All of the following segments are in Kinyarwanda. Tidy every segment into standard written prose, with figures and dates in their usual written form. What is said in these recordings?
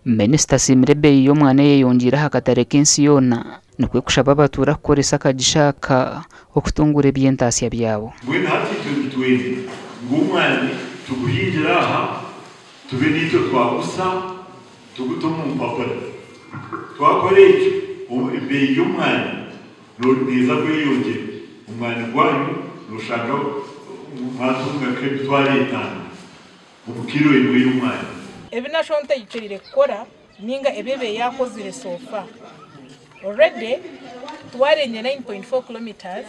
Minister Simrebe iyo mwana ye yongera hakatare kensi yona nikwe kushaba abatura kukoresa akagishaka okutungura ebyentasi byabo. When hati tuwezi ngumwani tuguhingira aha tube nito twagusa tugutoma mpapura twakoreje ibe y'umwani neza kwiyongera umwani gwanyu rushaka matunga ke twaretana ubukiro imwe y'umwani ebinashonte yichirire kukora ninga ebebe yakozire sofa already twarenye 9.4 kilometers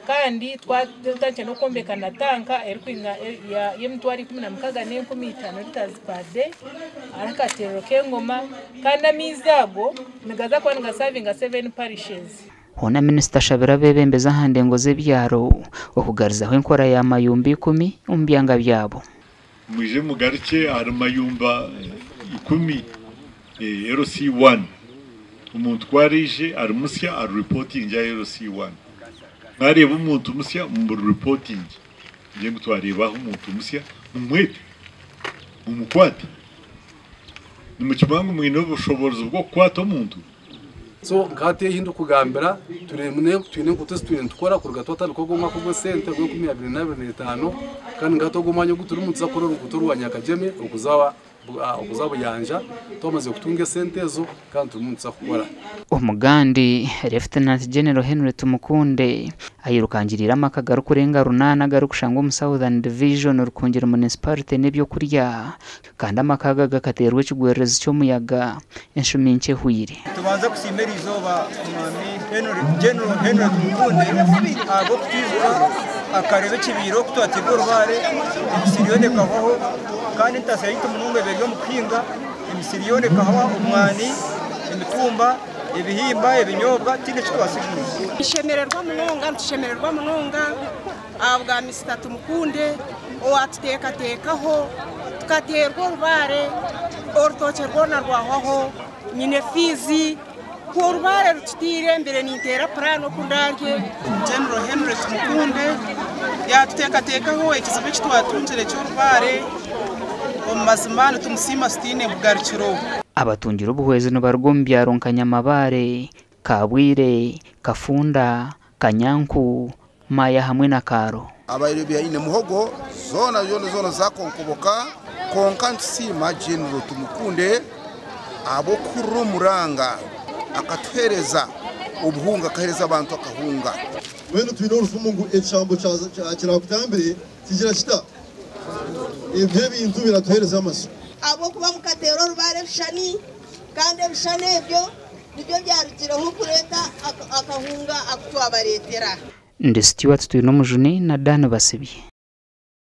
kandi twatanche no kombeka na tanka erikwinga ya yemtwari 16.5 liters per day arakatero kengoma kandi amizago migaza kwa nga serving 7 parishes. Hona Minister Shabira bebembeza hande ngo zebyaro okugarizaho inkora ya mayumbi 10 umbyanga byabo. Muje mugarike arumayumba 10 RC1 umuntu twarije arumusya ari reporting ya RC1 bareba umuntu musya mu reporting nje mutwarebaho umuntu musya umwete umukwata nimukibangu mwino bushobozi bwo kwata umuntu so ngate hindu kugambira turemune twine kutese twine tukora kuruga total ko goma ko sente go 2025 kandi ngato gomanyo guturumutsa koro guturwanya kajeme ukuzaba yanja tomaze kutunga sente zo kandi turumutsa kukora. Umugandi Lieutenant General Henry Tumukunde ayirukangirira amakagaru kurenga runana garukushanga mu Southern Division rukongera municipality nebyo kurya kandi amakaga gakaterwe kigwereza cyo muyaga inshuminke huire. Tubanza kusimera izoba General Henry Tumukunde abo kutizwa akarebe kibiro kutwategura rubare emisiriyone kabaho kandi ntasayita munumwe beryo mukinga emisiriyone kahawa umwani imitumba ibihimba ibinyobwa tinde twasigiye ishemererwa munonga abwa Mr. Tumukunde oatuteka tekaho tukaterwa rubare ortoche rwona rwaho nyine fizi kurubare rutire mbere nitera plano kundange General Henry Tumukunde yatuteka tekaho ikizabe kitwatunjire cyo rubare omazimana tumusima stine bugarikiro. Abatungira ubuhwezi no bargombya ronkanya mabare Kabwire Kafunda Kanyanku Maya hamwe na Karo abayirebya ine muhogo zona zakonkoboka konkansima General Tumukunde abo kurumuranga akatwereza ubuhunga kahereza abantu akahunga mwene twino rufumungu echambo kirakutambire kigira kita ibyo bintu biratuhereza amaso abo kuba mukatero rubare shani kandi bishane byo nibyo byarukiraho kureta akahunga akutwabaretera. Ndi Stewart Tuyino Mujuni na Dan Basibye.